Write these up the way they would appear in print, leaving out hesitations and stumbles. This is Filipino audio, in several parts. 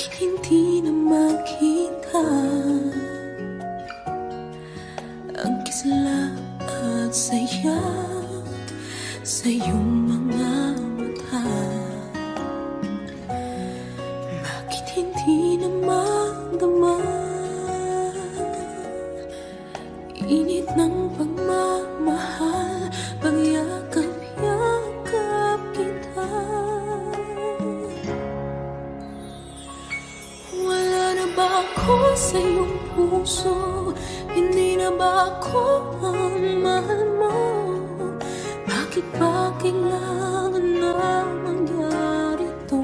Bakit hindi na makita ang kisla at saya sa iyong mga mata? Bakit hindi na magdama init ng pagmamahal, pagyakap-yakap kita? Wala na ba ako sa iyong puso? Hindi na ba ako ang mahal mo? Bakit ba kailangan na mangyari to?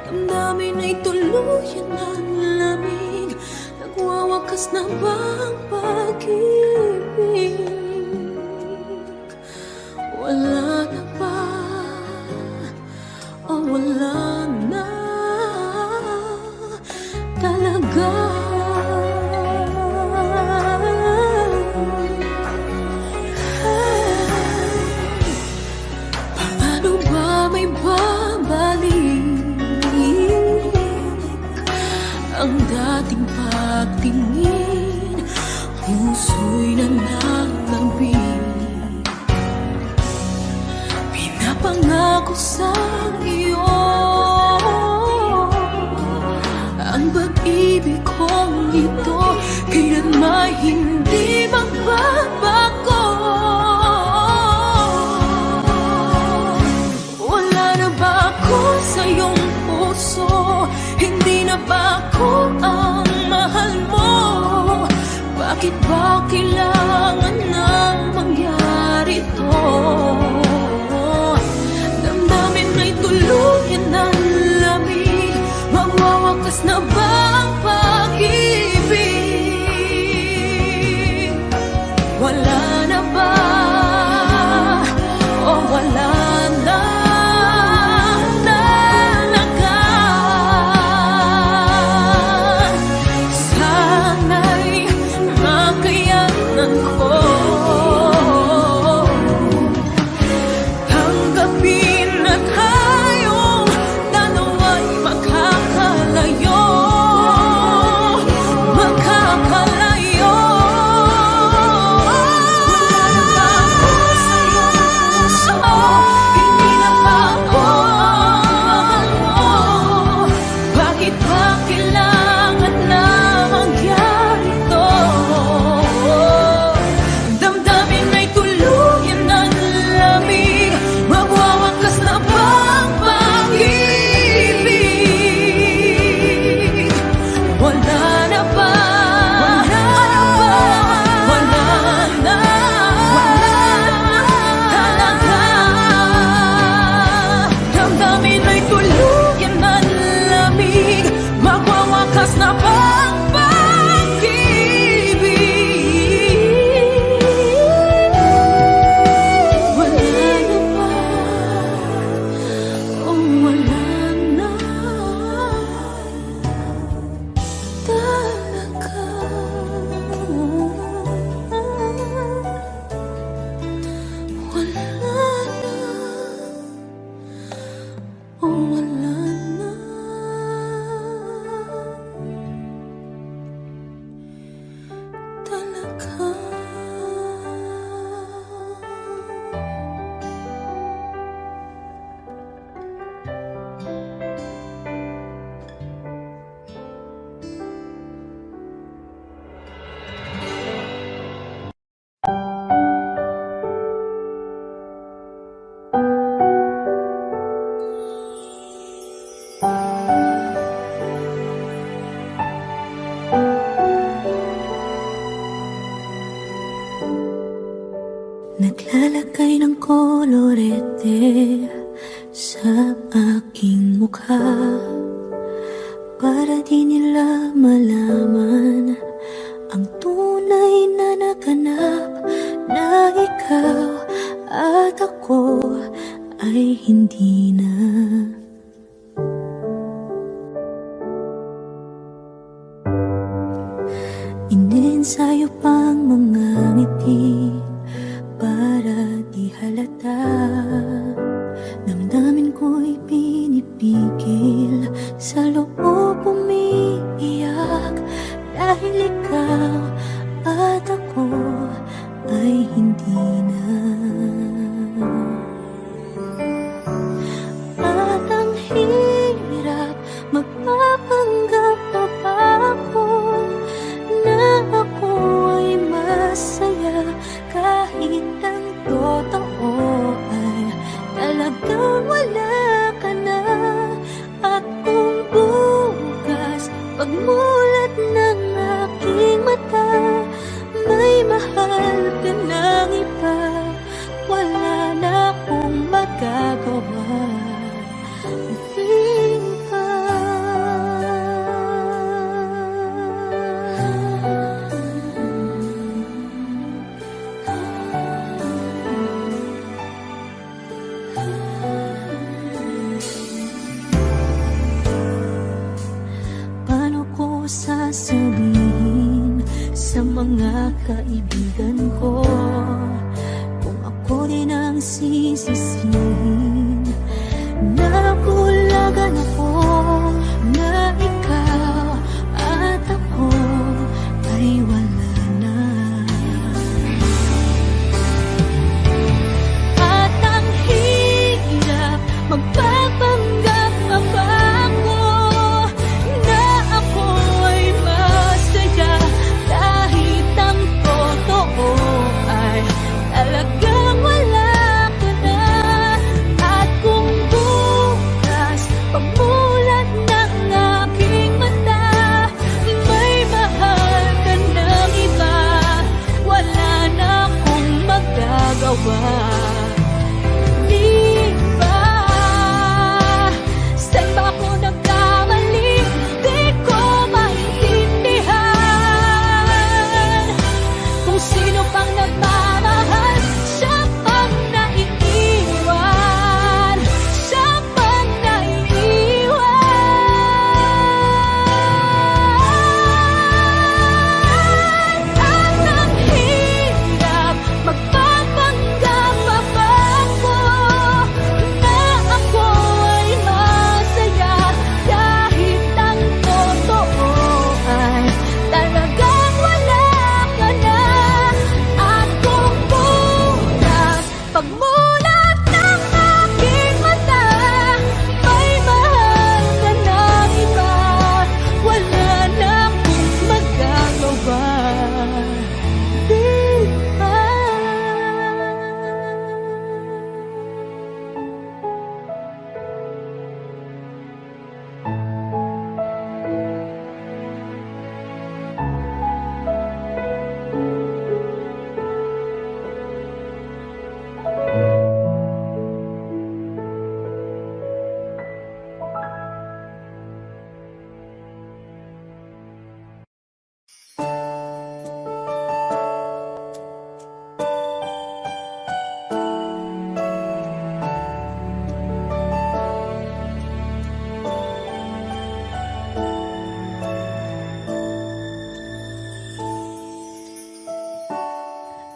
Damdamin ay tuluyan ng lamig. Nagwawakas na ba ang pag-ibig? Wala na ba? O wala na talaga? Paano ba may babalik ang dating pagtingin? Puso'y nananambing, pinapangako sa iyo ang pag-ibig kong ito kailanman hindi magbabago. Wala na ba ako sa iyong puso? Hindi na ba ako ang mahal mo? Bakit ba kailangan nang mangyari to? Damdamin ay tuluyan ng lamig. Magwawakas na ba ang pag-ibig? Wala na ba? O wala na talaga? Sana'y makayanan ko tanggapin na tayong dalawa'y makakalayo. Makakalayo. Wala na ba ako sa iyong puso? Hindi na ba ako mahal mo? Bakit ba kailangan na mangyari to? Damdamin ay tuluyan ng lamig. Magwawakas na ba ang pag-ibig? Wala na ba? Wala na ba? Wala na talaga. Damdamin ay tuluyan ng lamig. Magwawakas na ba ang pag-ibig? Wala na ba? O wala na talaga? Wala na. O wala na talaga? Naglalagay ng kolorete sa aking mukha para di nila malaman ang tunay na naganap, na ikaw at ako ay hindi na. Iniensayo pang mga ngiti para di halata. Damdamin ko'y pinipigil kaibigan ko. Kung ako din ang sisisihin, nabulagan ako na ikaw at ako ay wala na. At ang hirap magpapanggap pa ako na ako ay masaya, kahit ang totoo ay talagang wala ka na. At kung bukas pagmulat ng aking mata, may mahal ka ng iba, wala na akong magagawa. Di ba? Saan ba ako nagkamali? Di ko maintindihan. Kung sino pang nagmamahal, siya pang naiiwan. Siya pang naiiwan. At ang hirap magpapanggap pa ako na ako ay masaya, kahit ang totoo ay talagang wala ka na. At kung bukas pagmulat ng aking mata, may mahal ka ng iba, wala na akong magagawa. Di ba?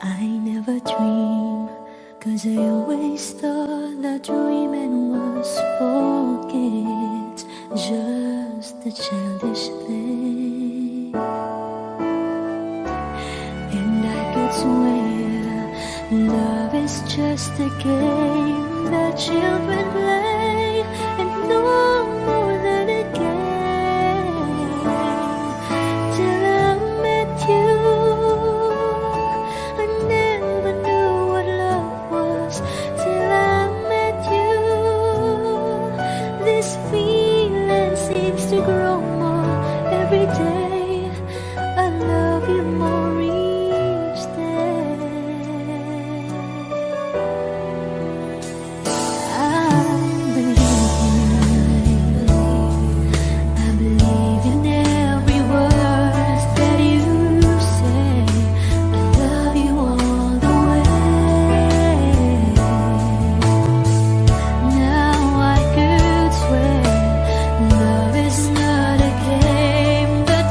I never dream, 'cause I always thought that dreaming was for kids, just a childish thing. And I could swear love is just a game that children play, and no more than a game. Till I met you, I never knew what love was. Till I met you, this feeling seems to grow more every day. I love you more each day. I believe in every word that you say. I love you all the way. Now I could swear love is not a game that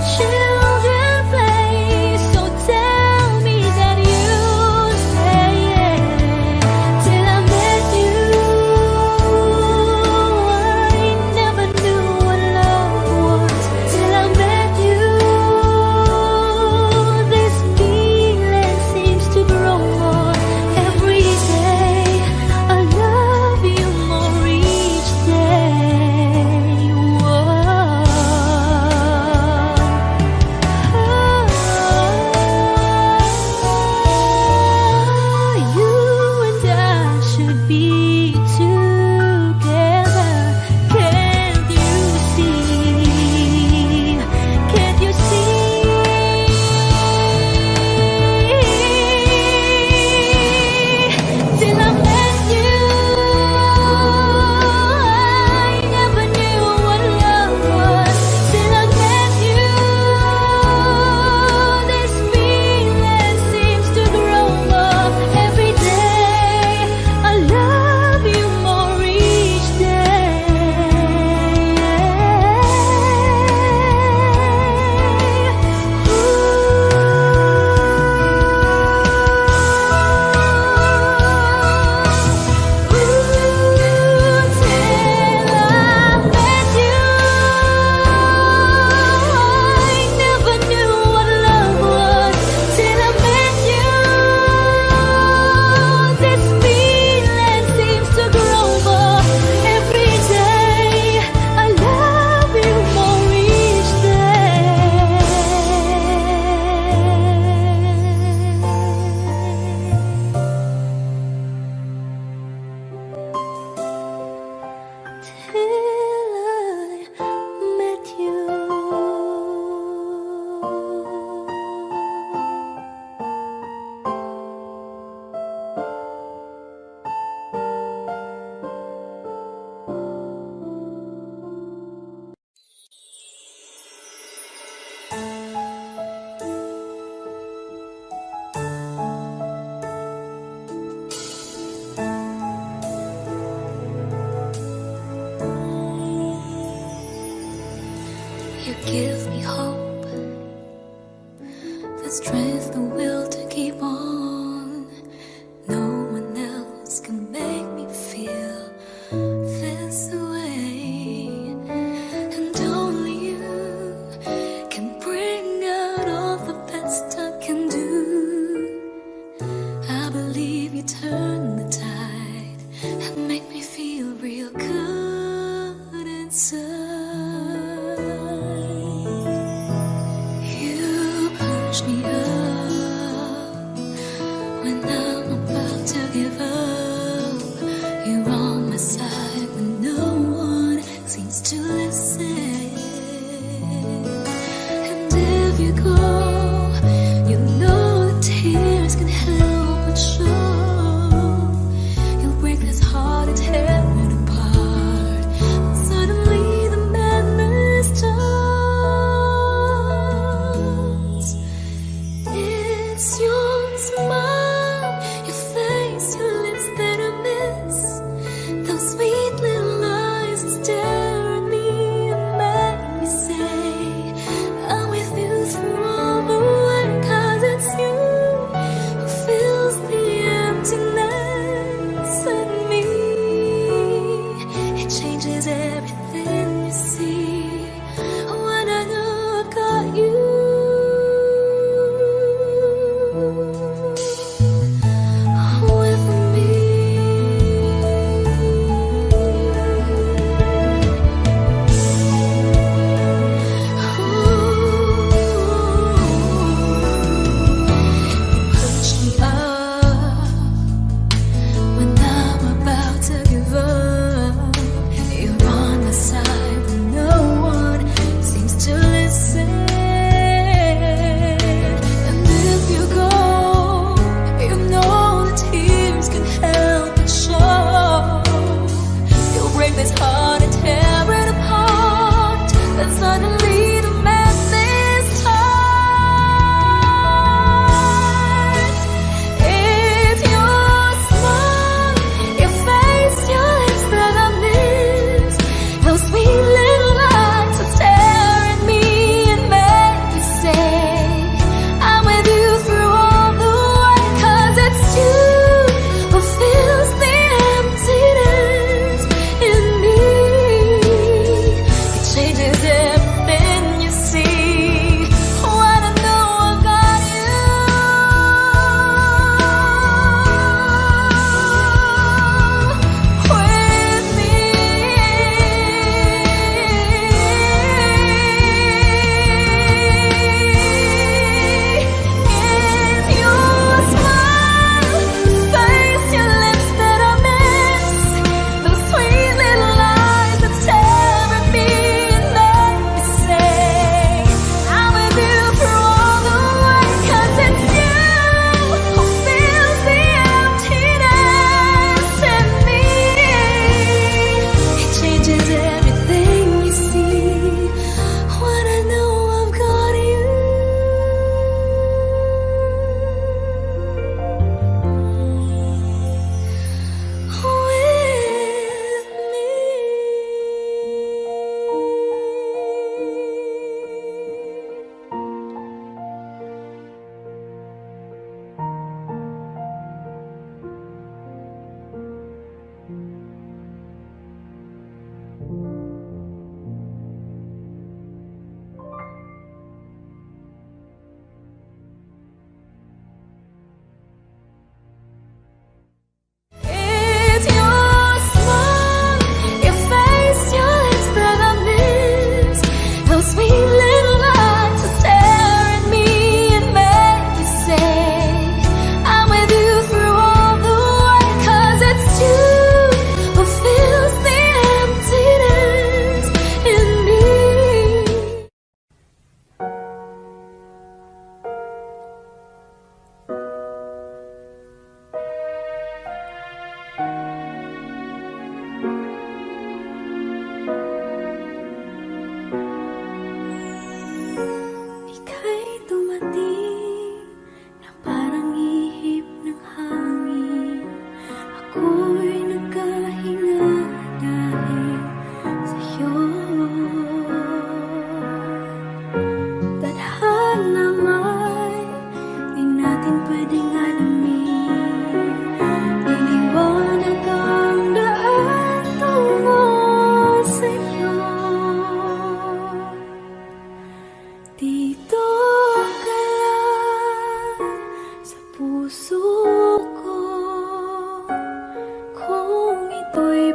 give me hope, the strength, the will to keep on. No one else can make me feel this way, and only you can bring out all the best I can do. I believe you turn the tide and make me feel real good inside. You push me up when I'm about to give up. You're on my side when no one seems to listen. And if you go, you know the tears can help but show. You'll break this heart and tear it apart. Suddenly the madness starts. It's your smile, your face, your lips that I miss. Those sweet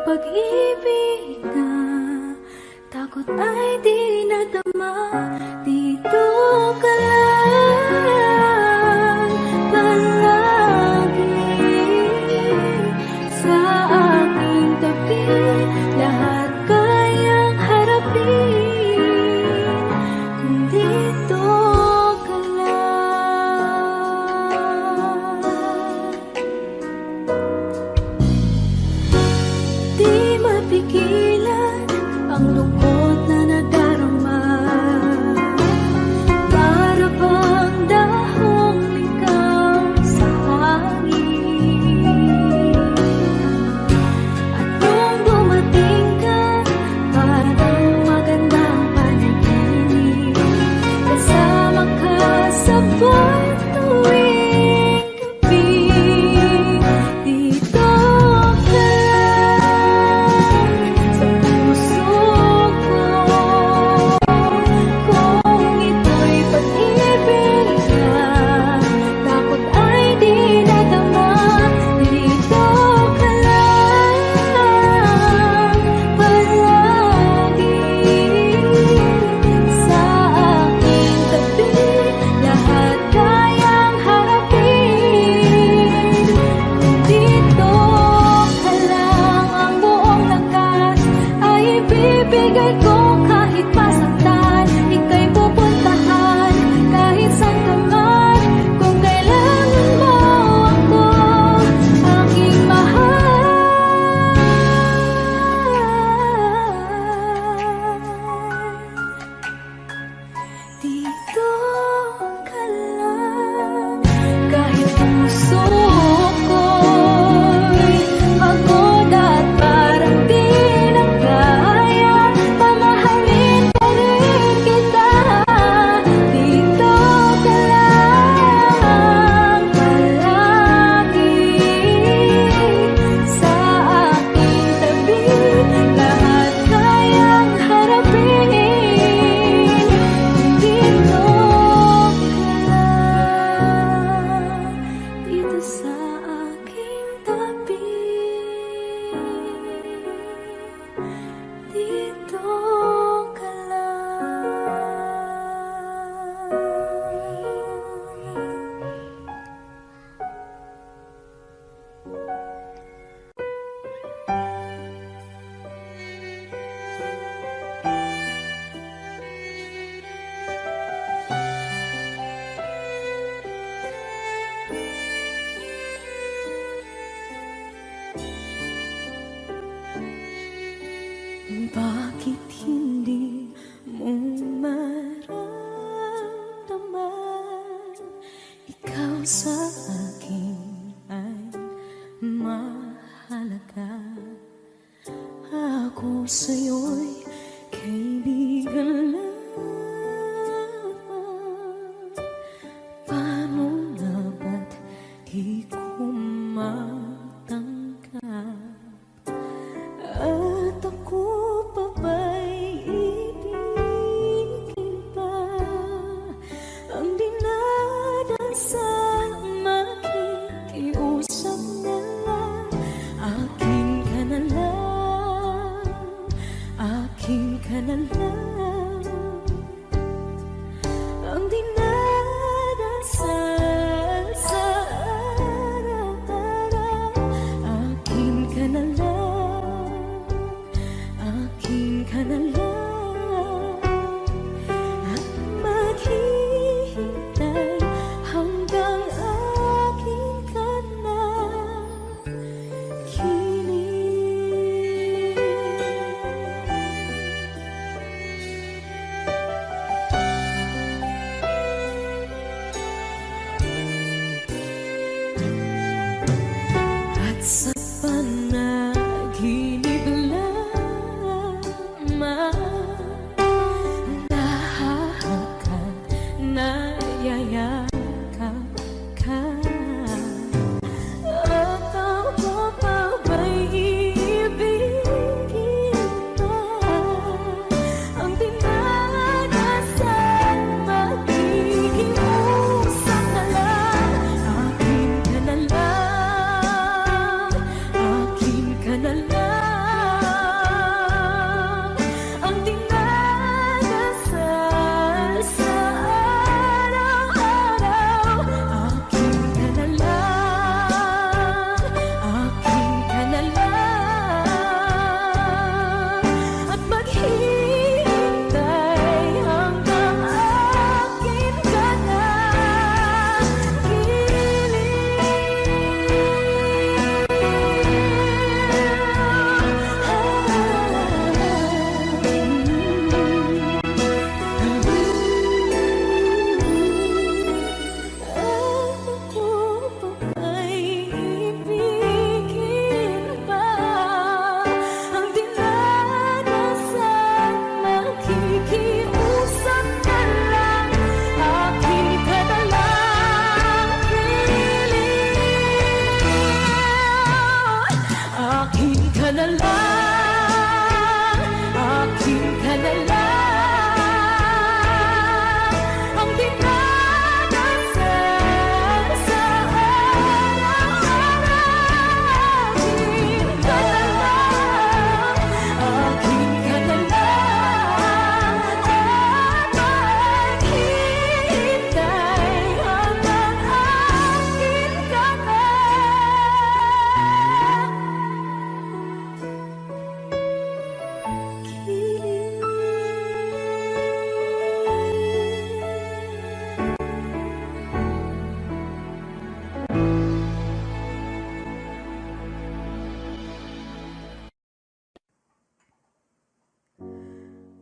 pag-ibig na takot ay di nadama. Dito ka lang palagi sa aking tabi. Lahat kayang harapin kung dito ka lang. Di mapigilan ang lungkot na nadarama. Para bang dahong ikaw sa hangin. At nung dumating ka, parang magandang panaginip. Kasama ka sa buwan tuwing gabi. Dito ka lang sa puso ko. Kung ito'y pag-ibig na takot ay di nadama. Dito ka lang palagi sa aking tabi. Lahat kayang harapin kung dito ka lang. Ang buong lakas ay ibibigay ko kahit masaktan. Ika'y pupuntahan kahit saan ka man. Kung kailangan mo ako, aking mahal. Dito ka lang kahit puso ko'y pagod at parang di na kaya. Mamahalin pa rin kita. Dito ka lang palagi sa aking tabi. Lahat kayang harapin kung dito ka lang. Dito sa aking tabi. Dito ka lang. Bakit hindi mo maramdaman? Ikaw sa akin ay mahalaga. Ako sa'yo'y kaibigan lamang. Paano nga ba't di ko matanggap? At ako pa ba'y ibigin pa? Ang dinadasal, makikiusap na lang. Akin ka na lang, akin ka na lang. Ang dinadasal sa araw-araw. Akin ka na lang, akin ka na lang. At maghihintay hanggang akin ka na kilig.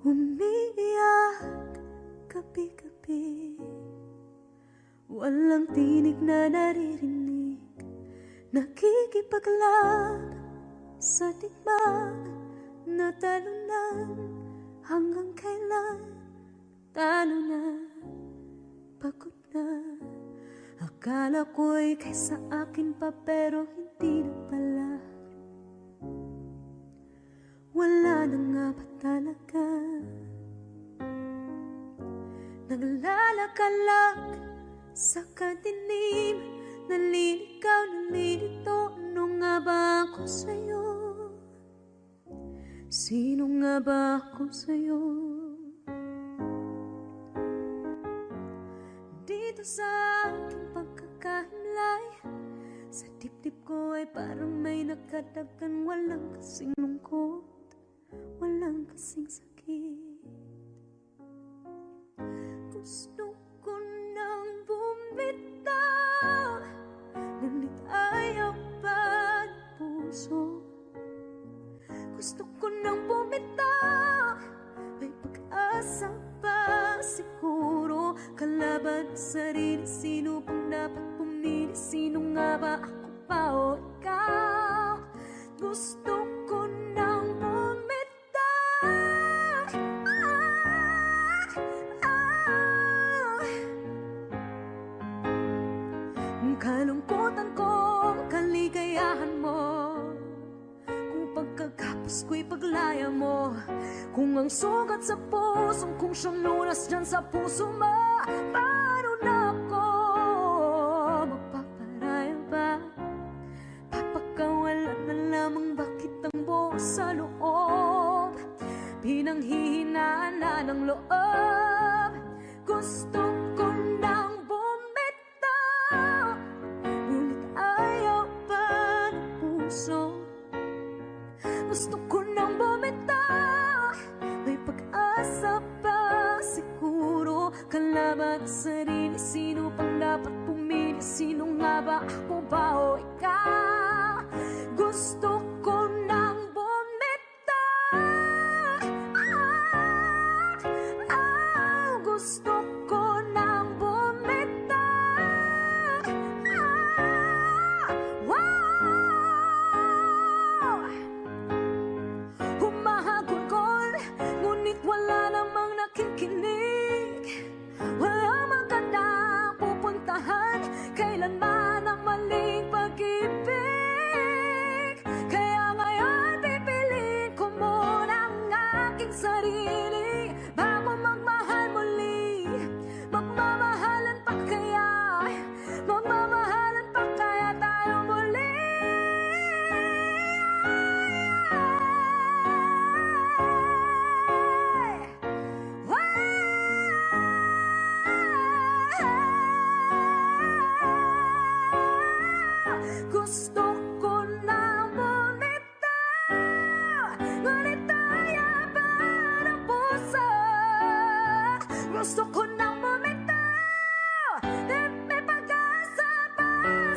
Umiiyak gabi-gabi, walang tinig na naririnig, nakikipaglaban sa digmaan na talunan. Hanggang kailan talo na, pagod na. Akala ko'y kaysa akin pa, pero hindi na pala. Wala na nga ba talaga? Naglalakalag sa kadilim, naliligaw, nalilito. Ano nga ba ako sa'yo? Sino nga ba ako sa'yo? Dito sa aking pagkakahimlay, sa dibdib ko ay parang may nakadagan. Walang kasing lungkot, walang kasing sakit. Gusto ko nang bumitaw, ngunit ayaw pa ng puso. Gusto ko nang bumitaw, may pag-asa pa siguro. Kalaban sa sarili, sino pang dapat pumili? Sino nga ba, ako pa o ikaw? Gusto ko nang bumitaw. Kalungkutan ko, kaligayahan mo, kung pagkagapos ko'y paglaya mo, kung ang sugat sa pusong kung siyang lunas dyan sa puso mo. Paano na ako magpaparaya ba? Papakawalan na lamang, bakit ang buo sa loob? Pinanghihinaan na ng loob. Gusto ko nang bumitaw, ngunit ayaw pa ng puso. Gusto ko nang bumitaw, may pag-asa pa siguro. Kalaban sa sarili, sino pang dapat pumili? Sino nga ba, ako ba o ikaw? Gusto ko nang bumitaw. Gusto ko nang bumitaw. Humahagulgol, ngunit wala namang nakikinig. Wala magandang pupuntahan, kailanman ang maling pag-ibig. Kaya ngayon pipiliin ko muna ang aking sarili, bago magmahal muli. Magmamahalan pa kaya, magmamahalan pa kaya tayo muli? Gusto ko nang bumitaw, ngunit ayaw pa ng puso. Gusto ko nang bumitaw, at may pag-asa pa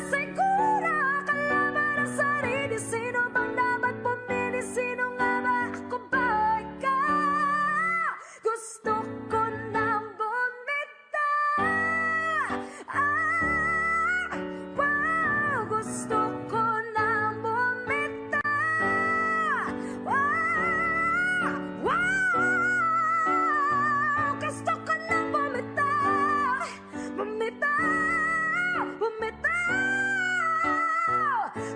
siguro. Kalaban ang sarili, sino bang dapat pumili? Sino nga ba, ako ba o ikaw? Gusto ko nang bumitaw. Gusto ko nang bumitaw. Gusto ko nang bumitaw. Bumitaw, bumitaw.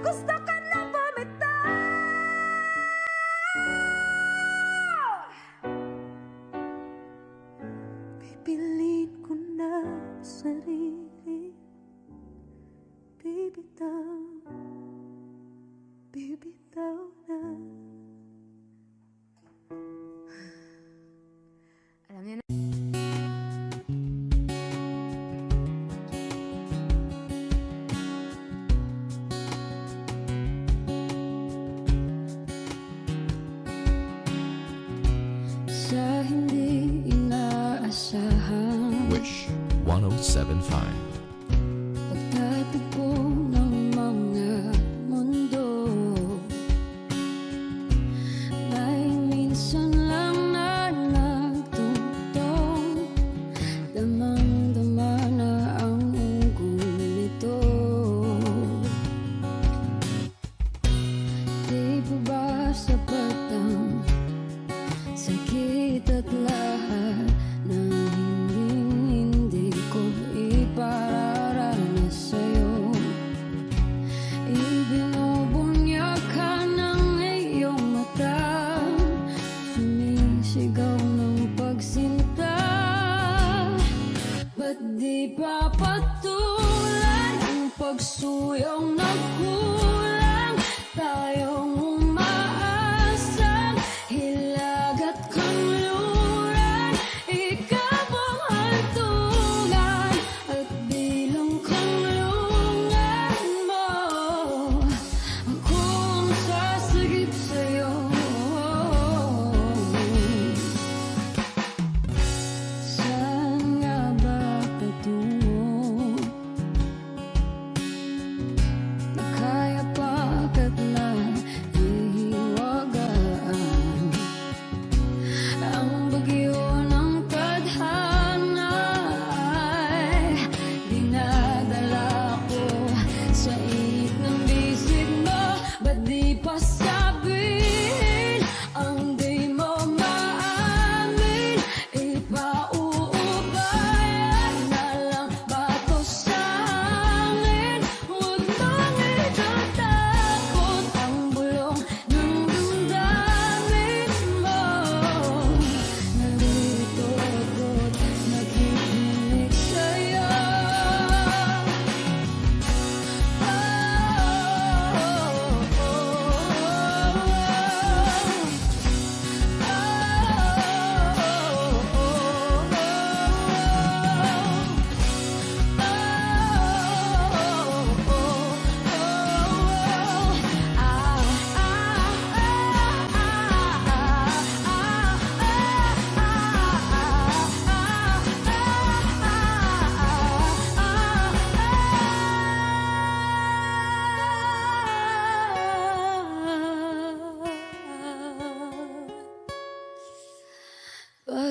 Gusto ko nang bumitaw. Pipiliin ko na ang sarili, bibitaw, bibitaw na. Alam niyo na. Sa hindi inaasahan, Wish 1075. pagtatagpo ng mga mundo, may minsan lang na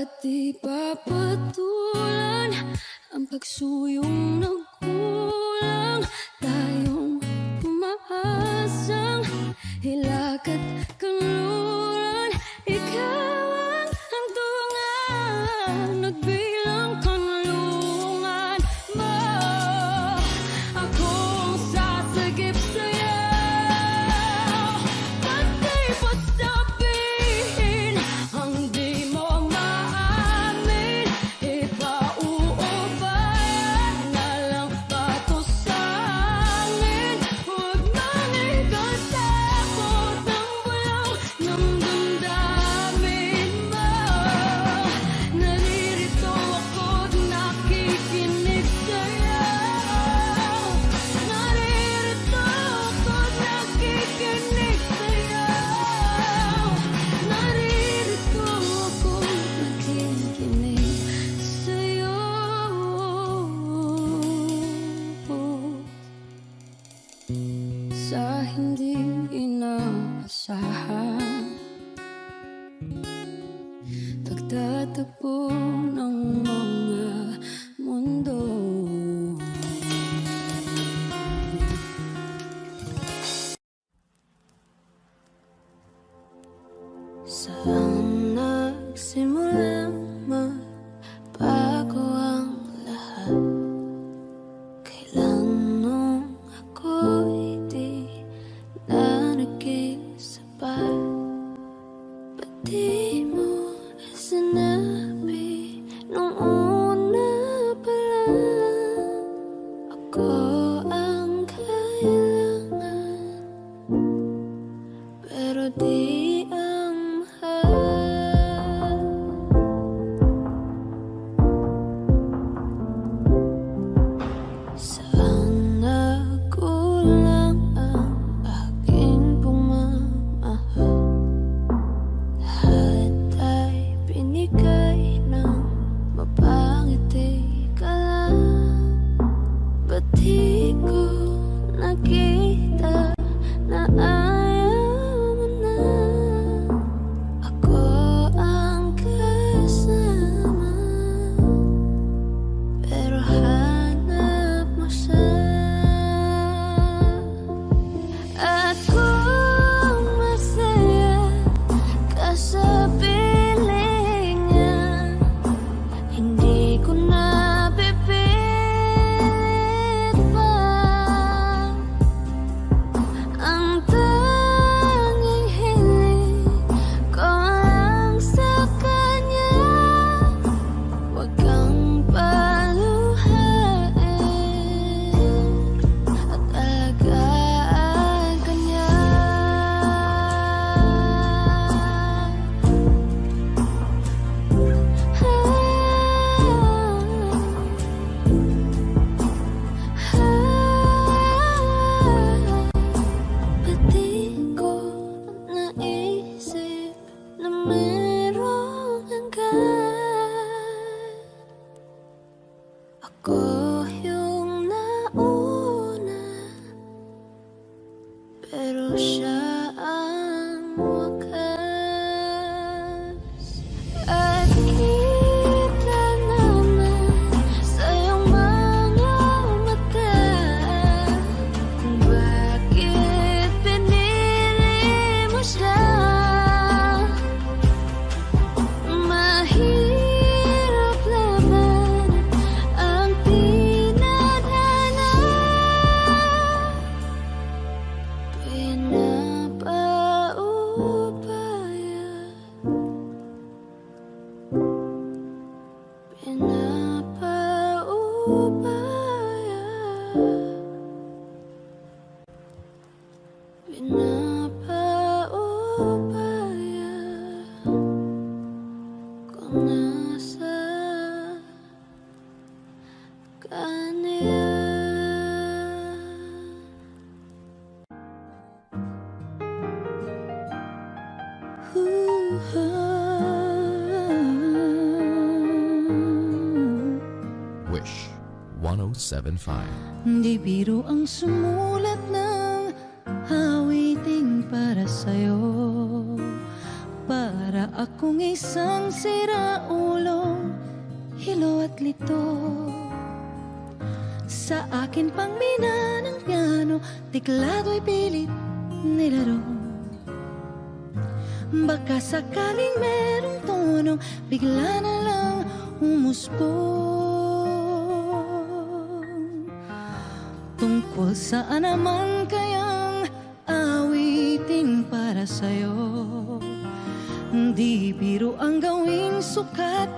At di papatulan ang pagsuyong nagkulang. Tayong umaasang hilak at kanluran. Ikaw ang hantungan, nagbilang kanlungan mo. Akong sasagip sa'yo, pati pa sabihin ang di mo maamin. Ipauubayan na lang patusangin. Huwag nang ikatakot ng bulong ng damdamin mo. Naririto ako't nakikinig sa'yo. Naririto ako't nakikinig sa'yo. Naririto ako't nakikinig sa'yo. Sa hindi inaasahan, pagtatagpo ng mga mundo. Saan nagsimulang magbago ang lahat? Kailan nung ako'y di na naging sapat? Ba't di mo sinabi nung una pa lang? Ako ang kailangan, pero di ang mahal. Saan nagkulang ang aking pagmamahal? Lahat ay binigay ng mapangiti ka lang. Ba't di ko nakita na ayaw mo na? Ako ang kasama, pero hanap mo siya. At kung masaya ka sa piling niya, hindi ko na pipilit pa. Ang tanging hiling ko lang sa kanya, huwag kang paluhain at alagaan ka niya. Ba't di ko naisip na merong hanggan? Ako yung nauna, pero siya ang wakas. At kita naman sa iyong mga mata kung bakit pinili mo siya. Mahirap laban ang tinadhana. Pinapaubaya kung nasa kanya. Wish 1075. Di biro ang sumulat ng awiting para sa'yo, para akong isang siraulong hilo at lito. Sa akin pang mina ng piano, tiklado'y pilit nilaro. Baka sakaling merong tono, bigla na lang umusbong. Tungkol saan naman kayang awitin para sa'yo? Di biro ang gawing sukat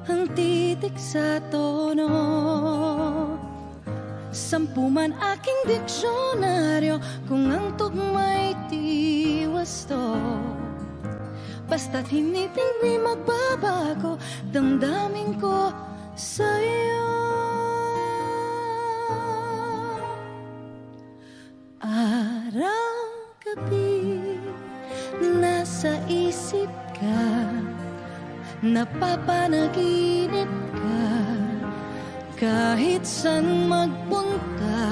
ang titik sa tono. Sampu man aking diksyonaryo kung ang tugma'y di wasto. Basta't hindi magbabago damdamin ko sa'yo. Araw-gabi nasa isip ka, napapanaginip ka, kahit saan magpunta.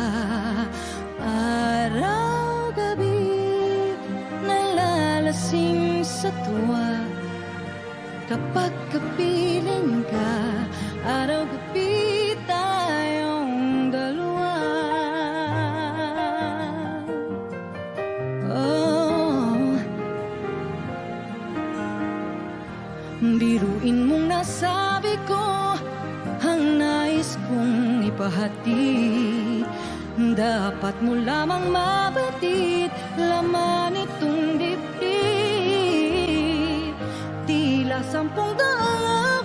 Araw-gabi nalalasing sa tuwa, kapag kapiling ka. Araw-gabi tayong dalawa. Oh, biruin mong nasabi ko ang nais kong ipahatid. Dapat mo lamang mabatid laman itong dibdib. Tila 10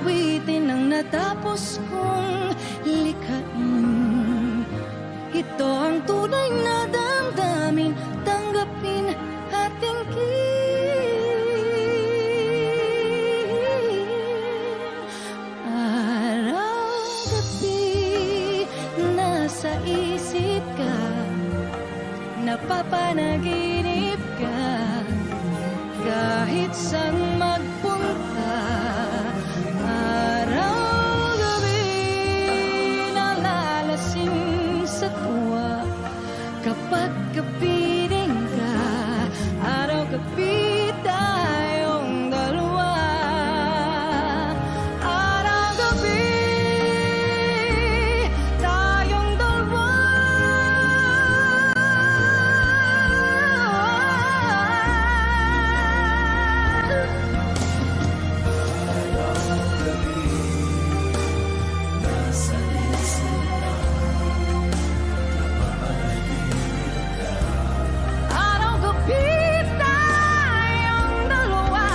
awitin ang natapos kong likhain. Ito ang tunay na damdamin, tanggapin at tingin. Araw-gabi nasa isip ka, napapanaginip ka, kahit saan magpunta. Araw-gabi nalalasing sa tuwa, kapag kapiling ka. Araw-gabi tayong dalawa. Araw-gabi tayong dalawa. Araw-gabi tayong dalawa.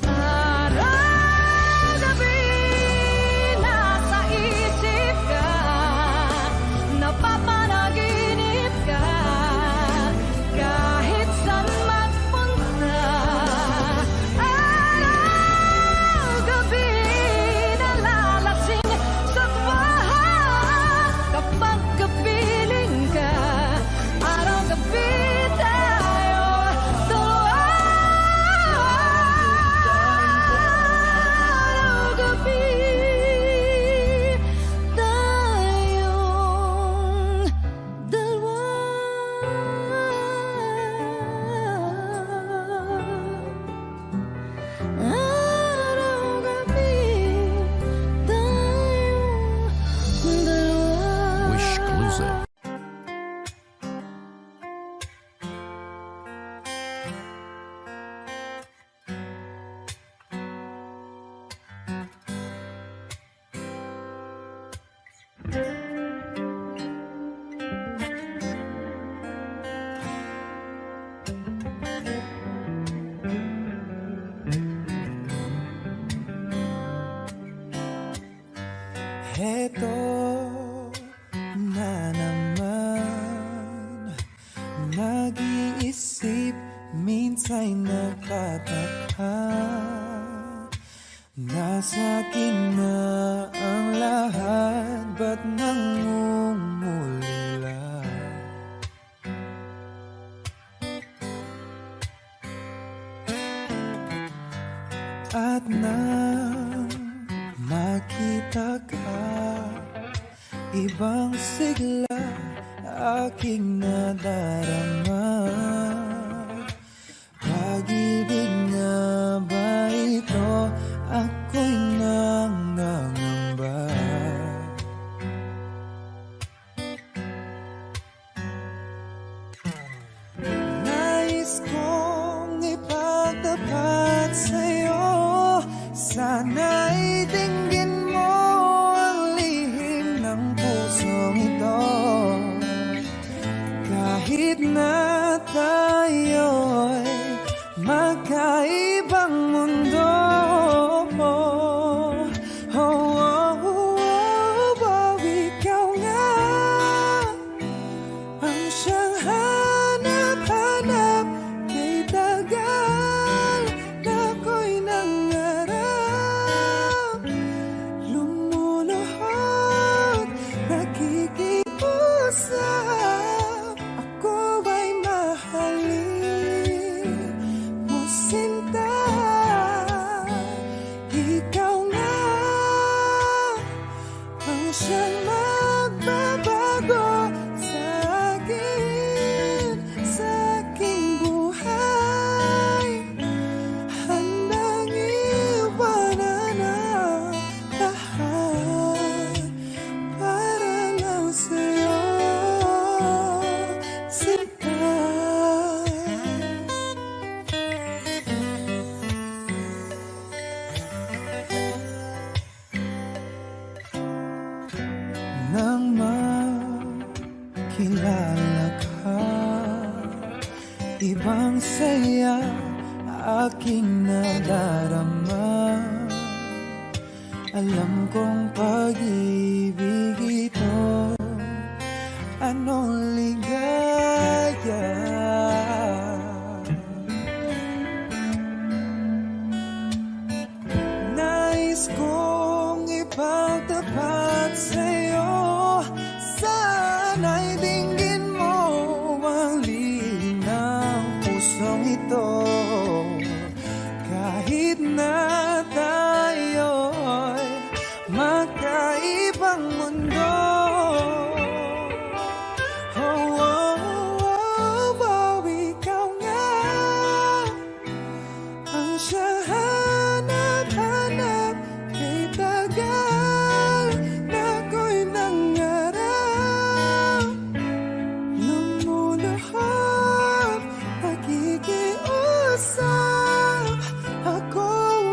Araw-gabi nasa isip ka, napapanaginip ka, kahit saan magpunta. Araw-gabi nalalasing sa tuwa, kapag kapiling ka. Araw-gabi tayo dalawa. Araw-gabi tayong dalawa. Araw-gabi tayong dalawa. Wish exclusive. Heto na naman, nag-iisip, minsan'y nagtataka. Nasa akin na ang lahat, ba't nangungulila? At nang makita ka, ibang sigla aking nadarama. Pag-ibig nga ba ito? Ako'y nangangamba. Nais kong ipagtapat sa'yo, sana'y dinggin mo ang lihim ng pusong ito. Kahit na tayo'y magkaibang mundo, ikaw nga ang siyang hanap-hanap. Kay tagal na ako'y nangarap, lumuluhod, nakikiusap. Ako ay mahalin mo, sinta. Ikaw nga ang siyang magbabago sa aking buhay. Handang iwanan ang lahat para lang sa'yo, sinta. Nang makilala ka, ibang saya aking nadarama. Alam kong pag-ibig ito, anong ligaya. Nais kong ipagtapat sa'yo, sana'y dinggin mo ang lihim ng pusong ito. Kahit na tayo'y magkaibang mundo, ikaw nga ang siyang hanap-hanap. Kay tagal na ako'y nangarap, lumuluhod, nakikiusap. Ako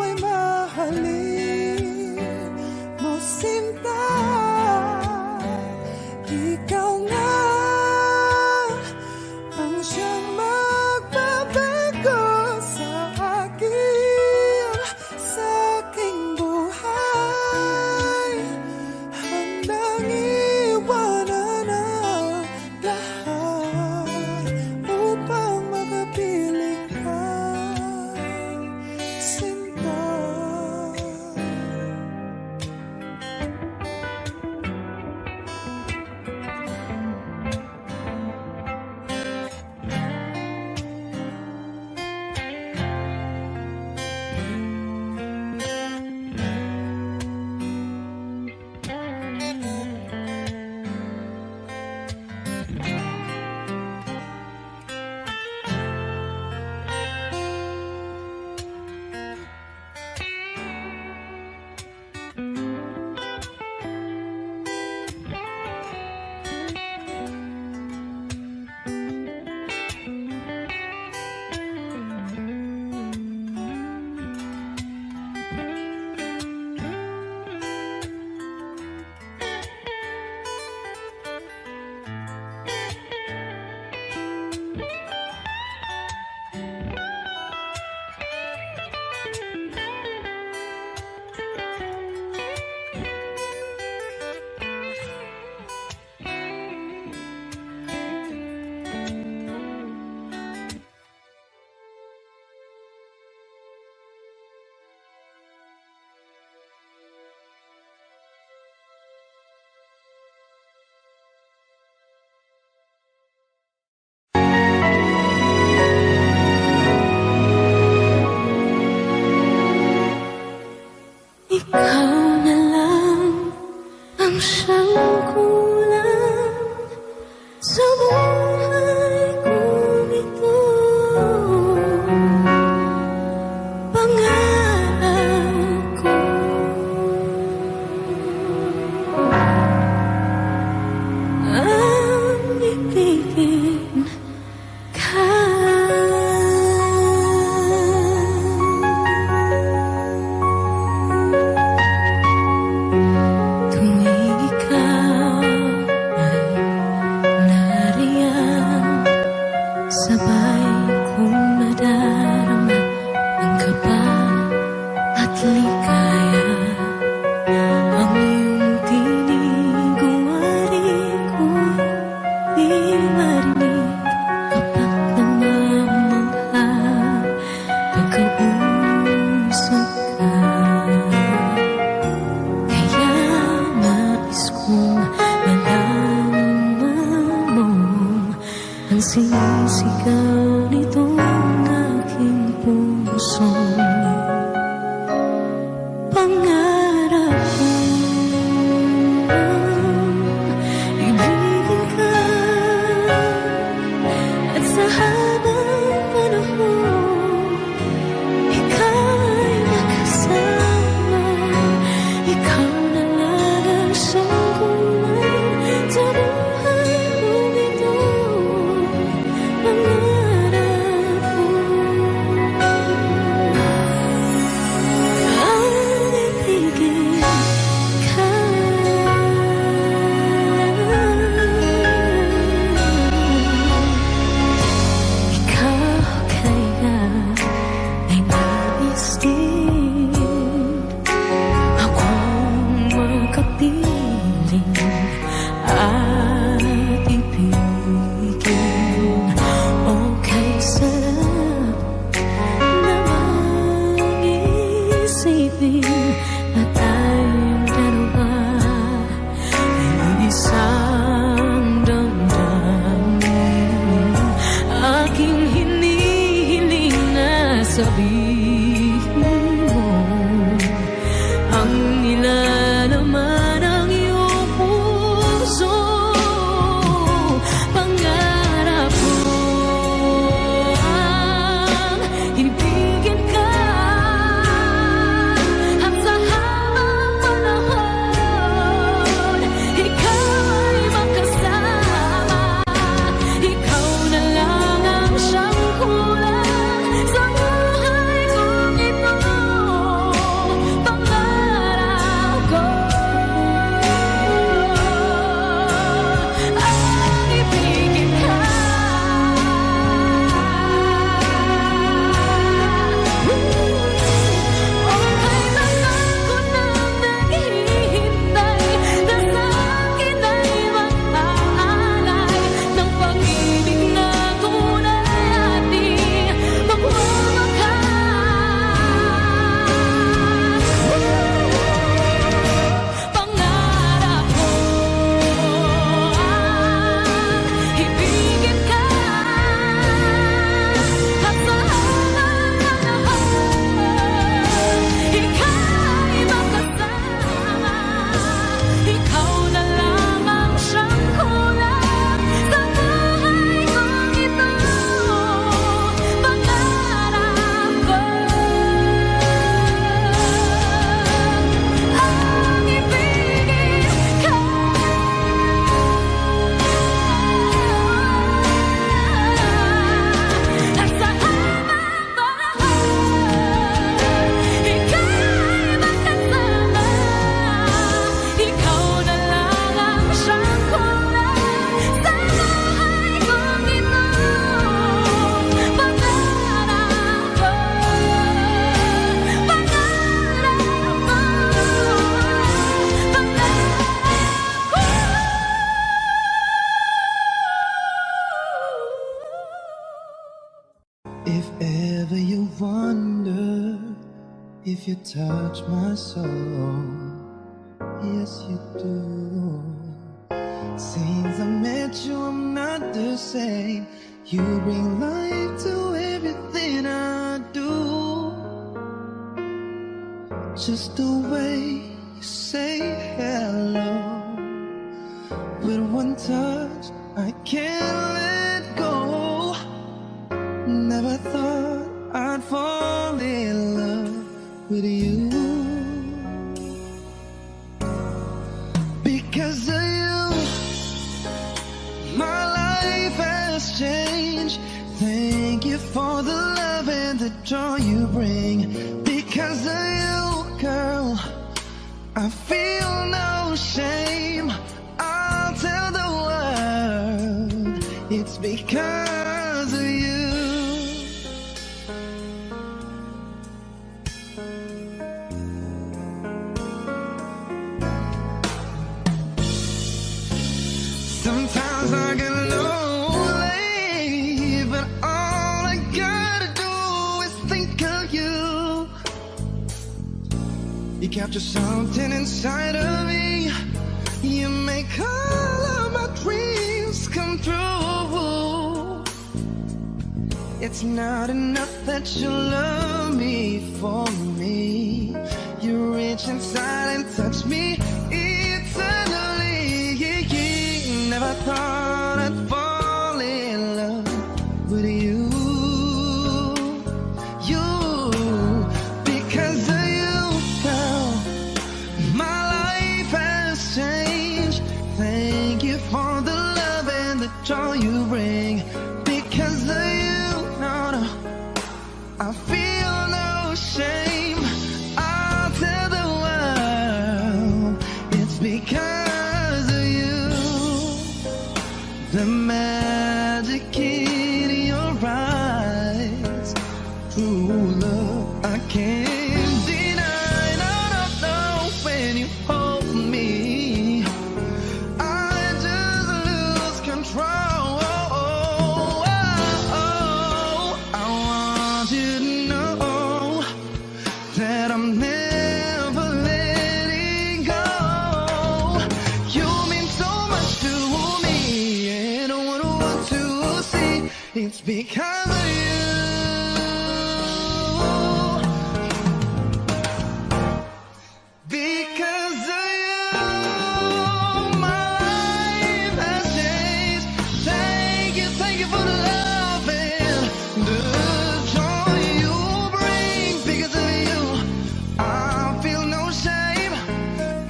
ay mahalin mo, sinta. Ikaw nga ang siyang magbabago sa aking buhay. Handang iwanan ang lahat upang makapiling ka, sinta. ang sinisigaw nitong aking puso. Pangarap ko ibigin ka, at sa habang panahon ikaw ay makasama. Ikaw na lang ang siyang kulay sa buhay kong ito. Pangarap ko ang ibigin ka. Ikaw kaya ay nais din akong makapiling at ibigin. Okay, sarap namang isipin na tayong dalawa ay isang damdamin. Aking hinihiling na sabihin mo ang nilalaman ng iyong puso. Pangarap ko ang ibigin ka, at sa habang panahon ikaw ay makasama. Ikaw na lang ang siyang kulang sa buhay kong ito. Pangarap ko ang ibigin ka. Okay lang ako nang naghihintay na sa akin ay mag-aalay ng pag-ibig na tunay at di magwawakas. Pangarap ko ang ibigin ka, at sa habang panahon ikaw ay makasama. Ikaw na lang ang siyang kulang sa buhay kong ito. Pangarap ko ang ibigin ka, at sa habang panahon ikaw ay makasama. Ikaw na lang ang siyang kulang sa buhay kong ito. Pangarap ko, If ever you wonder if you touch my soul, yes you do. Since I met you, I'm not the same. You bring life to everything I do. Just the way you say hello, with one touch I can't let go. Never thought I'd fall in love with you. Because of you, my life has changed. Thank you for the love and the joy you bring. Because of you, girl, I feel no shame. I'll tell the world it's because of you. Sometimes I get lonely, but all I gotta do is think of you. You capture something inside of me. You make all of my dreams come true. It's not enough that you love me for me. You reach inside and touch me eternally. Never thought I'd fall in love with you. Because of you, girl, my life has changed. Thank you for the love and the joy you bring. Because of you, no, I feel no shame. I'll tell the world it's because of you. The magic in your eyes, true love I can't deny. No, no, no, when you hold me, I just lose control. I want you to know that I'm never letting go. You mean so much to me, and I wouldn't want to see it's because of you. Because of you, my life has changed. Thank you for the love and the joy you bring. Because of you, I feel no shame.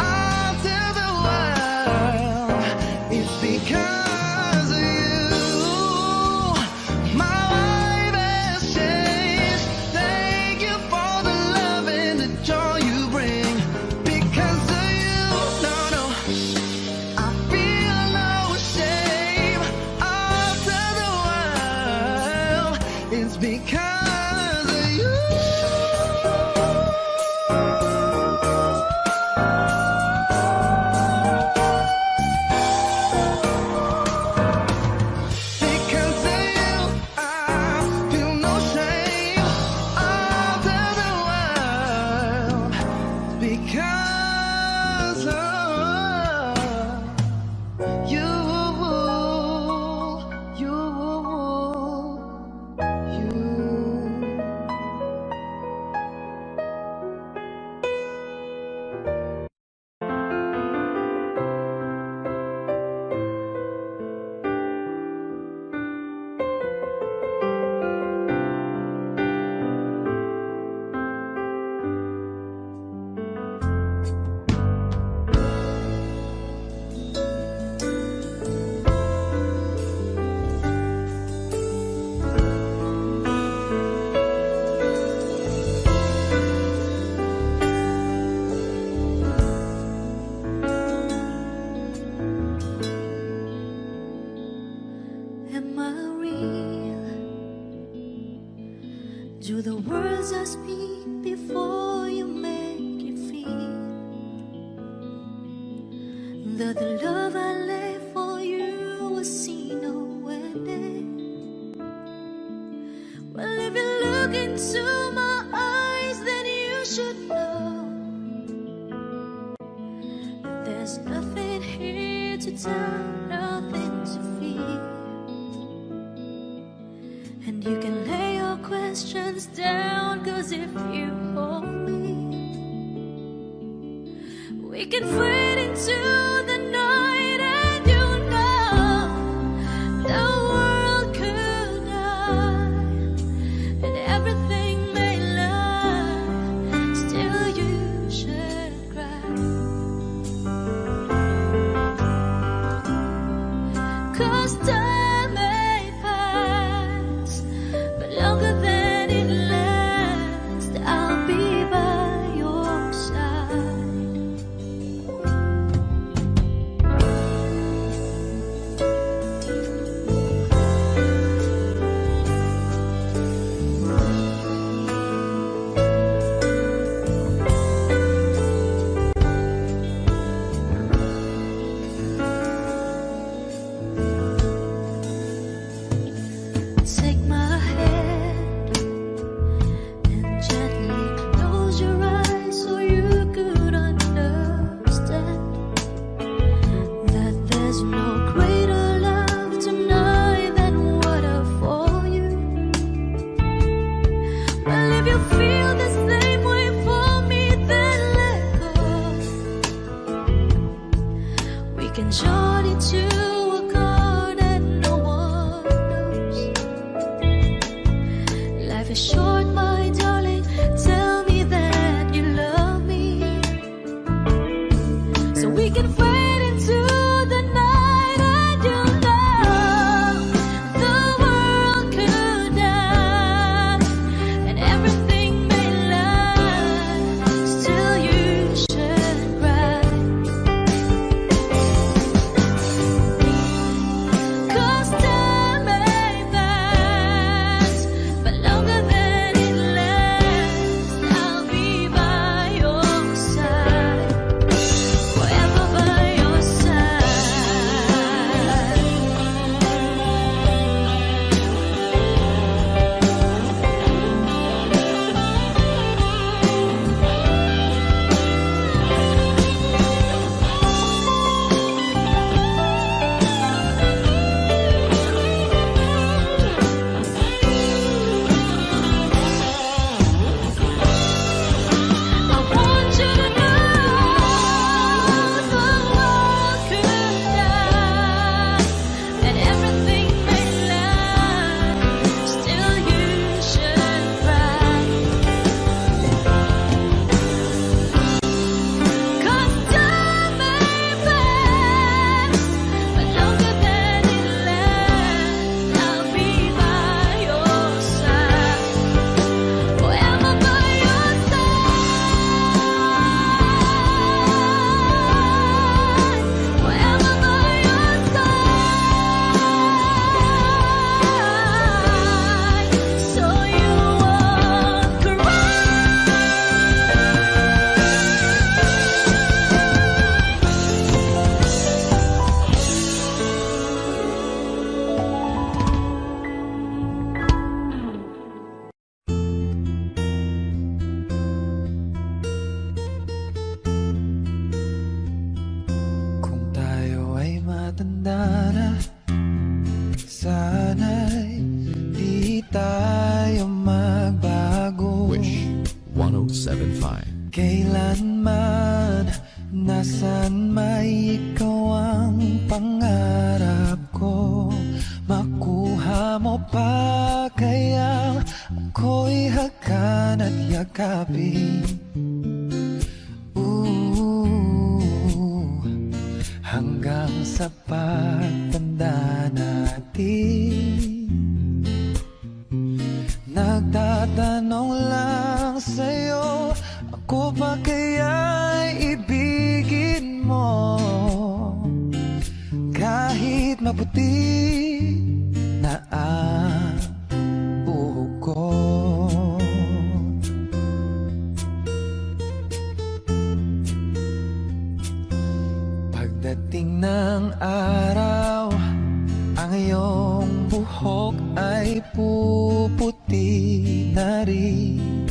I'll tell the world it's because of you. My life has changed. Thank you for the love and the joy you bring. Because of you, no, no, I feel no shame. I'll tell the world it's because of you. Because of you, I feel no shame. I'll tell the world because of you. Am I real? Do the words I speak before you make you feel that the love I lay for you will see no ending? Well, if you look into my eyes, then you should know that there's nothing here to tell, nothing to fear. And you can lay your questions down, 'cause if you hold me, we can fade into the night. And you know the world could die and everything may lie, still you should cry. 'Cause time may pass, but longer than it lasts, I'll be by your side. is short, my darling. Tell me that you love me, so we can fade into the night and you know the world could die and everything may lie. Still, you should cry. 'Cause time may pass, but longer than it lasts, I'll be by your side, forever by your side. I want you to know the world could die and everything may lie. Still, you should cry. 'Cause time may pass, but longer than it lasts, I'll be by your side, forever by your side, forever by your side. So you won't cry. Kung tayo ay matanda na, sana'y di tayo magbago. Wish 1075. Kailanman, nasan may ikaw ang pangarap ko. Makuha mo pa kaya ako'y hakan at yakapin. Hanggang sa pagtanda natin, nagtatanong lang sa'yo, ako ba kaya'y ibigin mo? Kahit maputi na ang buhok ko. Pagdating ng araw, ang iyong buhok ay puputi na rin.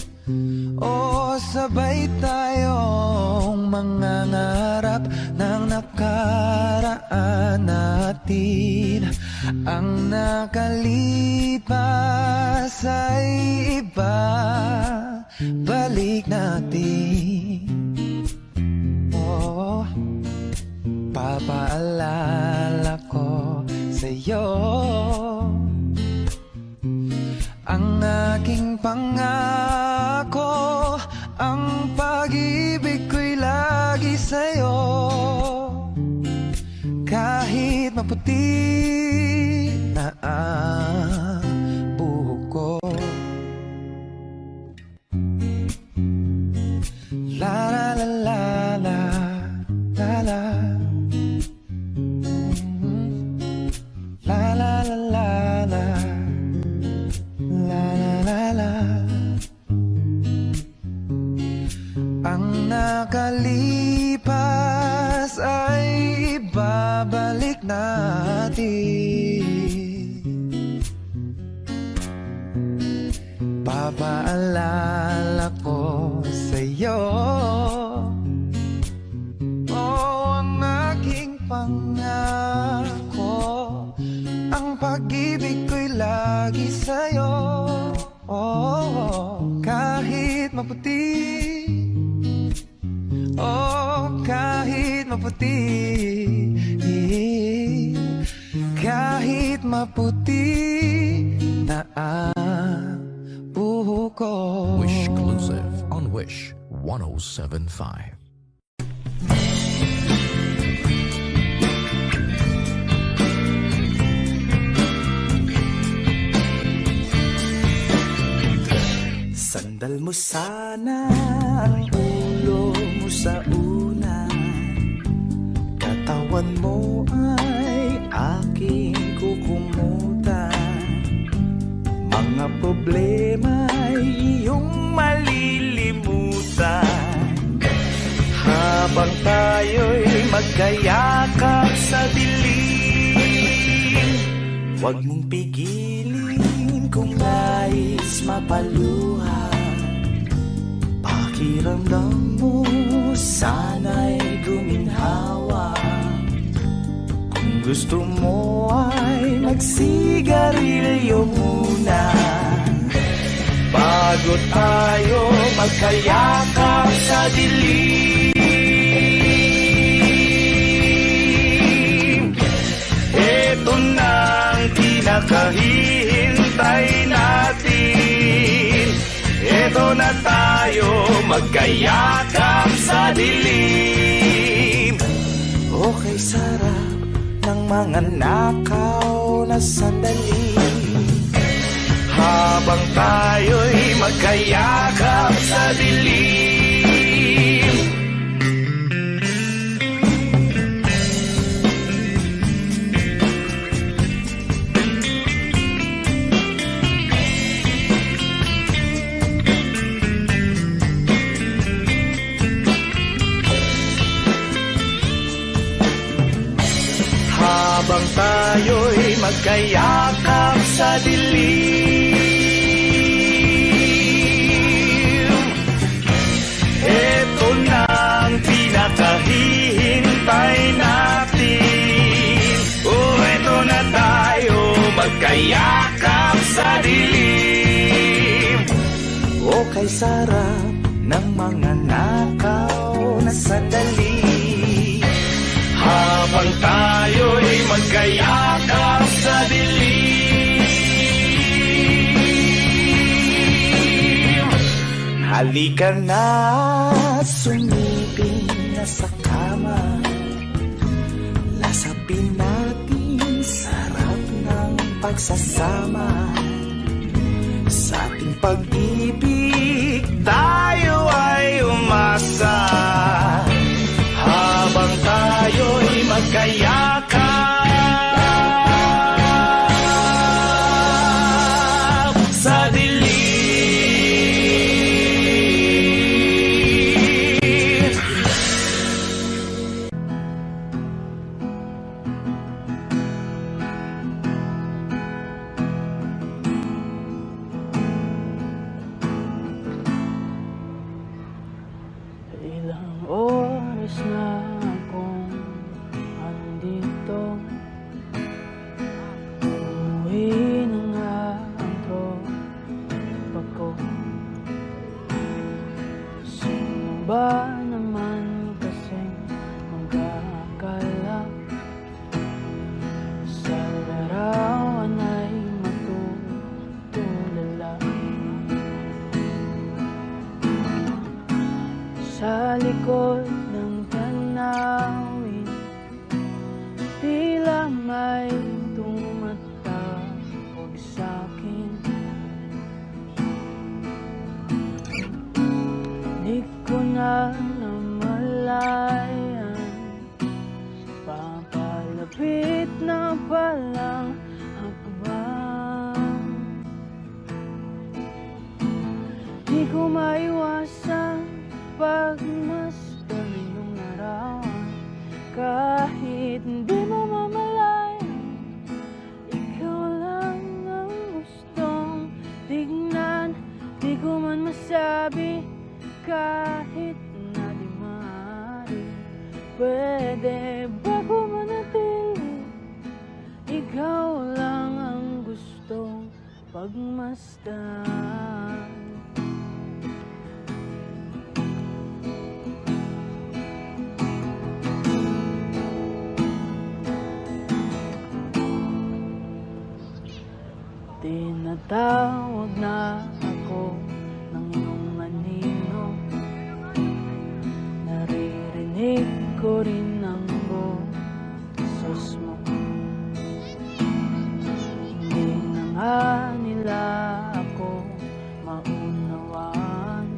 O sabay tayong mangangarap ng nakaraan natin. Ang nakalipas ay iba, balik natin. Oh, papaalala ko sa'yo ang aking pangako, ang pag-ibig ko'y lagi sa'yo. Kahit maputi na ang buhok ko. La la la la la la la. La la la la la. La la la la. Ang nakalipas ay ibabalik natin. Papaalala ko sa'yo, oh, ang aking pangako, ang pag-ibig ko'y lagi sa'yo. Oh, kahit maputi, oh, kahit maputi, kahit maputi na ang buhok 1075. Sandal mo sana ang ulo mo sa una, katawan mo ay aking kukumutan. Mga problema ay iyong malilimutan, habang tayo'y magkayakap sa dilim. Huwag mong pigilin kung nais mapaluha, pakiramdam mo sana'y guminhawa. Kung gusto mo ay magsigarilyo muna, bago tayo magkayakap sa dilim. Ito na ang kinakahihintay natin, ito na tayo magkayakap sa dilim. Okay, sarap ng mga nakaw na sandali, habang tayo'y magkayakap sa dilim. Habang tayo'y magkayakap sa dilim, eto na ang pinakahihintay natin. Oh, eto na tayo magkayakap sa dilim. Oh, kay sarap ng mga nakaw na sandali, habang tayo'y magkayakap sa dilim. Halika na, sumipin na sa kama, lasapin natin sarap ng pagsasama. Sa ating pag-ibig tayo ay umasa, habang tayo'y magkayakap sa dilim. Ilang oras na akong andito, umuwi na nga ang tropa ko. Sino ba naman kasing mag-aakala sa larawan ay matutulala? Sa likod ng tanawin, tila may tumatawag sa'kin. Di ko na namalayan, papalapit na palang hakbang. Di ko maiwasan pagmasdan yung larawan, kahit hindi mo mamalayan, ikaw lang ang gustong tignan. Di ko man masabi, kahit na di maaari, pwede ba ko manatili? Ikaw lang ang gustong pagmasdan. Tinatawag na ako ng iyong anino, ko rin ang boses mo. Hindi na nga nila ako maunawaan.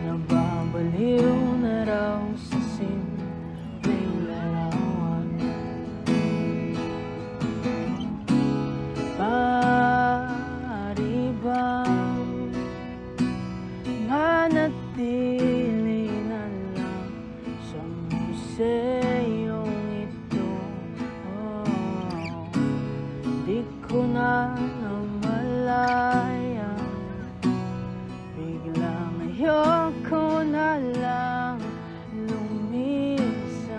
Nababaliw na raw sa simpleng larawan. Pari bang manatili na lang sa museyong ito? Di ko na namalaya, biglang ayoko na lang lumisan.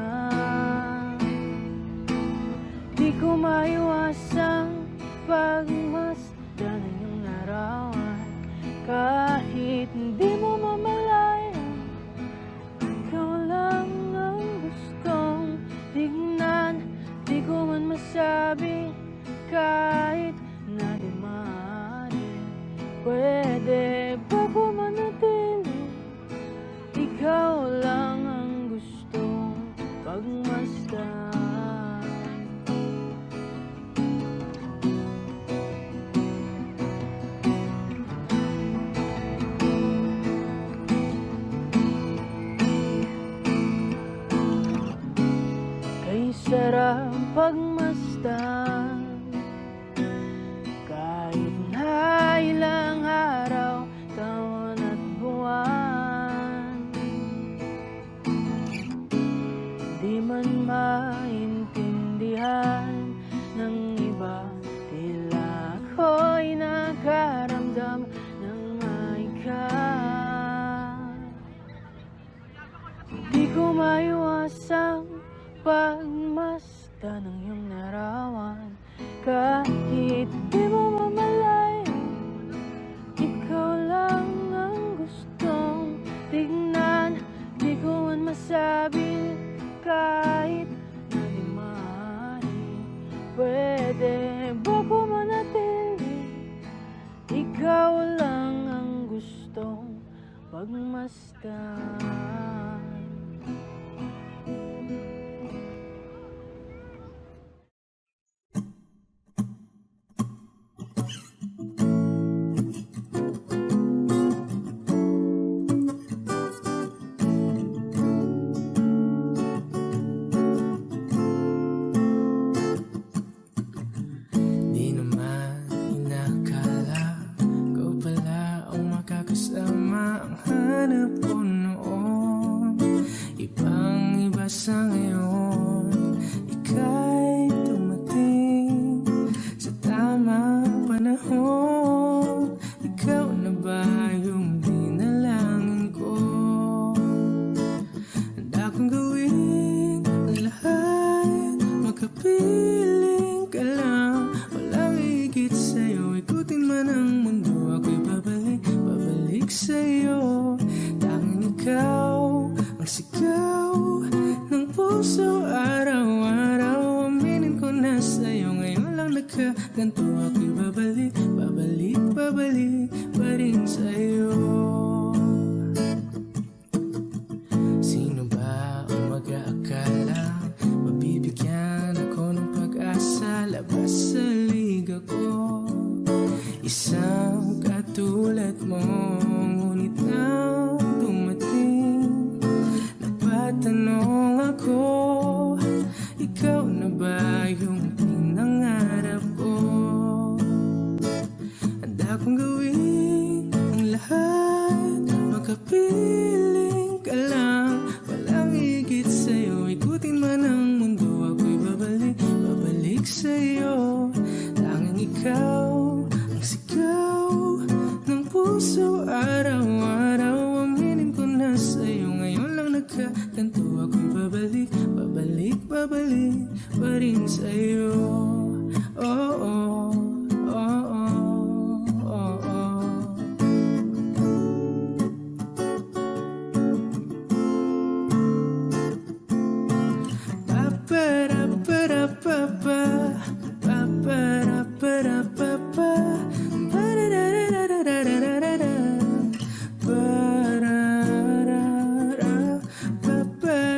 Di ko maiwasang pagmasdan ng iyong larawan. Kahit hindi mo mamalayan, ikaw lang ang gustong tignan. Di ko man masabi kahit na di maaari. Pwede ba ko manatili? Ikaw lang ang gustong pagmasdan. Kay sarap pagmasdan, kahit na ilang araw, taon at buwan. Di man maintindihan ng iba, tila ako'y nakaramdam ng maika. Di ko maiwasang pagmasdan ng iyong larawan. Kahit di mo mamalayan, ikaw lang ang gustong tignan. Di ko man masabi kahit na di maaari. Pwede ba ko manatili? Ikaw lang ang gustong pagmasdan. Di naman inakala ikaw pala ang makakasama. Ang hanap ko noon, ibang iba sa ngayon. Ika'y dumating sa tamang panahon. Ikaw na ba yung dinalangin ko? Handa kong gawin ang lahat, makapiling ka lang. Walang higit sa'yo, ikutin man ang mundo. Ako'y babalik sa'yo. Tanging ikaw ang sigaw ng puso araw-araw. Aminin ko na sa'yo, ngayon lang nagkaganto. Ako'y babalik pa rin sa'yo. Sino ba ang mag-aakala mabibigyan ako ng pag-asa? Labas sa liga ko, isang katulad mo. Ngunit nang dumating, napatanong ako, ikaw na ba yung pinangarap ko? Handa kong gawin ang lahat, makapiling ka lang. Walang higit sa'yo, ikutin man ang mundo. Ako'y babalik sa'yo. Tanging ikaw ang sigaw ng puso araw-araw. Aminin ko na sa'yo, ngayon lang nagkaganto. Ako'y babalik pa rin sa'yo. Oh, oh, oh, oh, oh, oh. Pa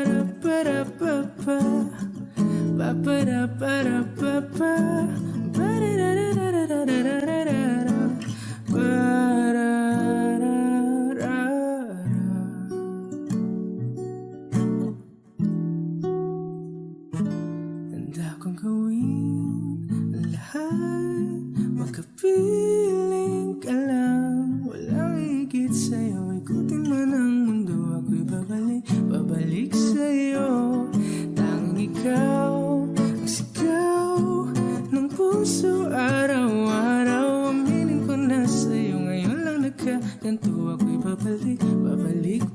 Magkapiling ka lang, walang higit sa'yo. Ikutin man ang mundo, ako'y babalik sa'yo. Tanging ikaw ang sigaw ng puso araw-araw. Aminin ko na sa'yo, ngayon lang nagkaganto. Ako'y babalik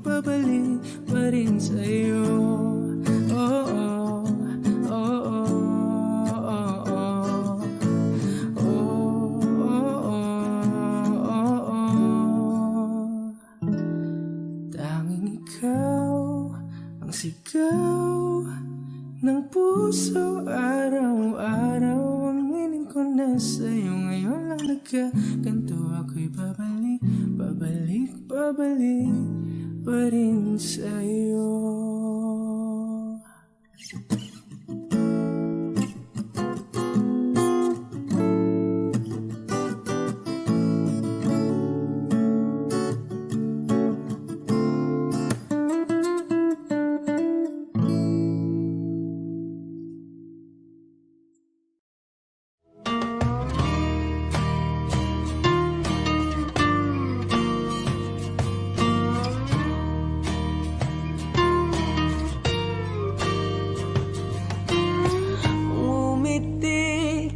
pa rin sa'yo. Oh, oh, oh, oh, oh, oh. Tanging ikaw ang sigaw ng puso araw-araw. Aminin ko na sa'yo, ngayon lang nagkaganto. Ako'y babalik pa rin sa'yo.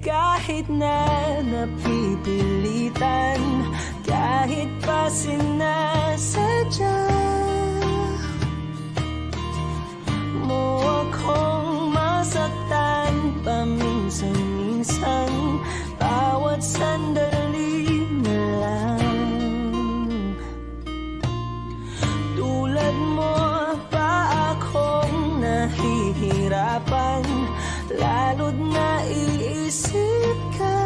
Kahit na napipilitan, kahit pa sinasadya mo akong masaktan paminsan-minsan, bawat sandali na lang. Tulad mo pa akong nahihirapan, lalo't naiisip ka.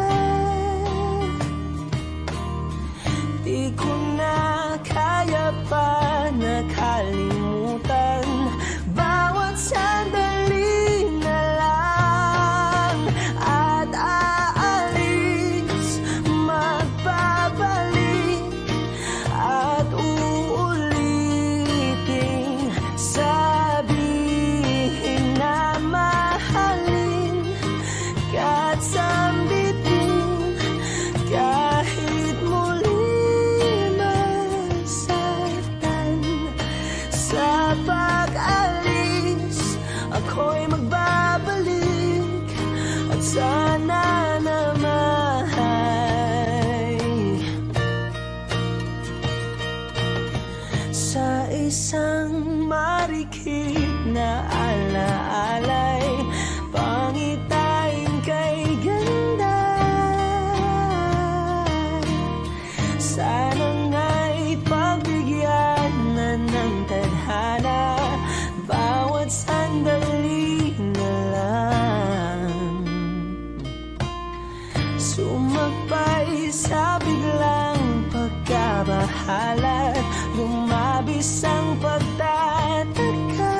Di ko na kaya pa nakalimutan, bawat sandali na lang. At aalis, magbabalik, at uulitin, sabihin na mahalin at sambitin, kahit muli masaktan. Sa pag-alis, ako'y magbabalik, at sana naman sa isang marikit na alaalay, pangitain kay ganda. Sana nga'y pagbigyan na ng tadhana, bawat sandali na lang. Sumagpay sa biglang pagkabahala, lumabis ang pagtataka.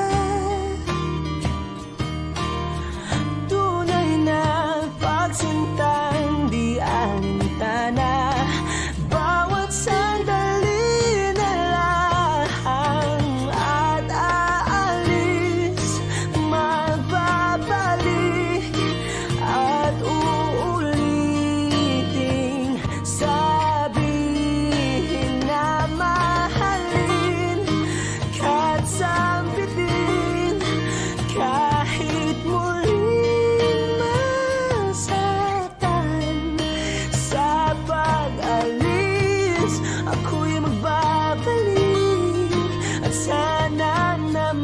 Tunay na pagsintang di alintana, bawat sandali na lang. At aalis, magbabalik, at uulitin, sabihin na mahalin, kahit sambitin, kahit muling masaktan. Sa pag-alis, ako'y magbabalik, at sana naman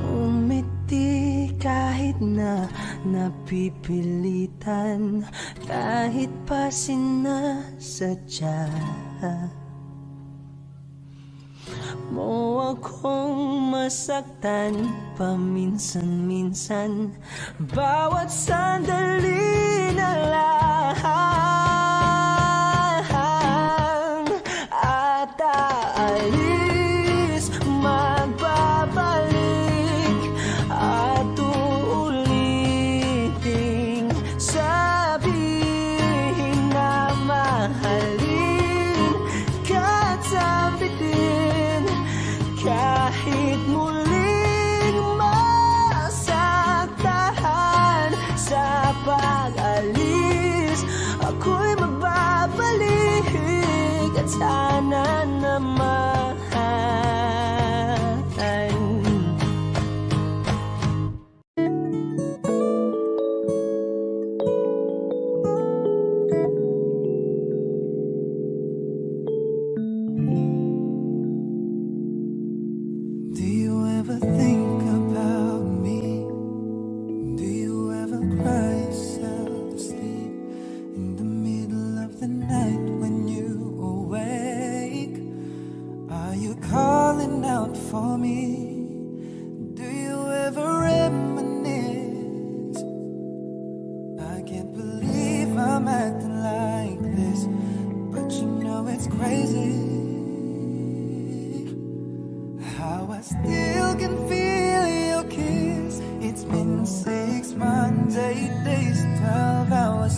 umiti kahit na napipilitan, kahit pa sinasadya mo akong masaktan paminsan-minsan, bawat sandali na lang. At aalis, magbabalik,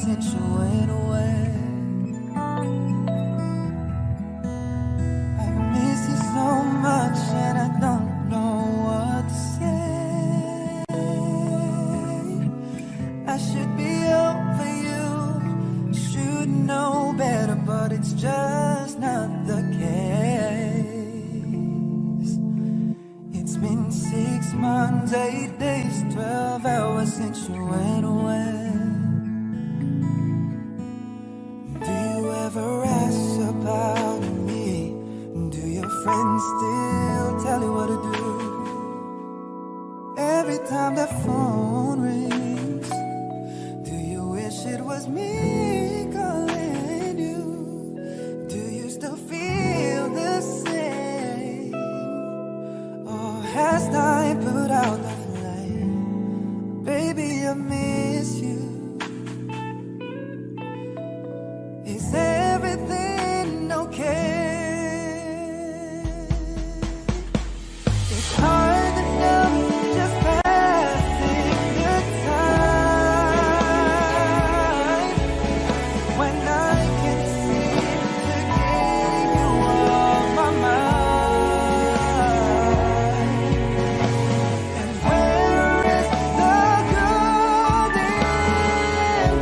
since you went away. I miss you so much and I don't know what to say. I should be over you, should know better, but it's just not the case. It's been 6 months, 8 days, 12 hours since you went away. Do you ever ask about me? Do your friends still tell you what to do? Every time the phone rings, do you wish it was me calling you? Do you still feel the same? Or has time put out the flame? Baby, I miss you. Is everything okay? It's hard to know, just passing the time, when I can seem to get you off my mind. And where is the golden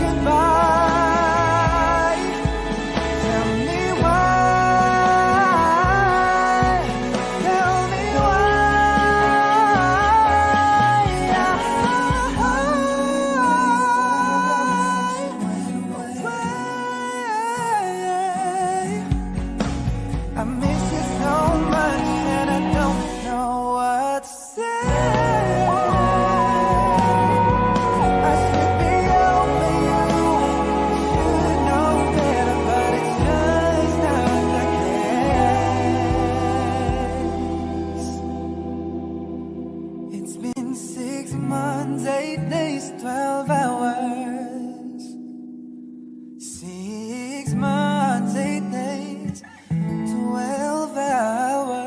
goodbye? Tell me why. Tell me why. I miss you so much and I don't know what to say. I should be over you, should know better, but it's just not the case. It's been 6 months, 8 days, 12 hours. 6 months, 8 days, 12 hours.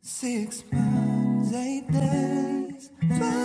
6 months, 8 days, 12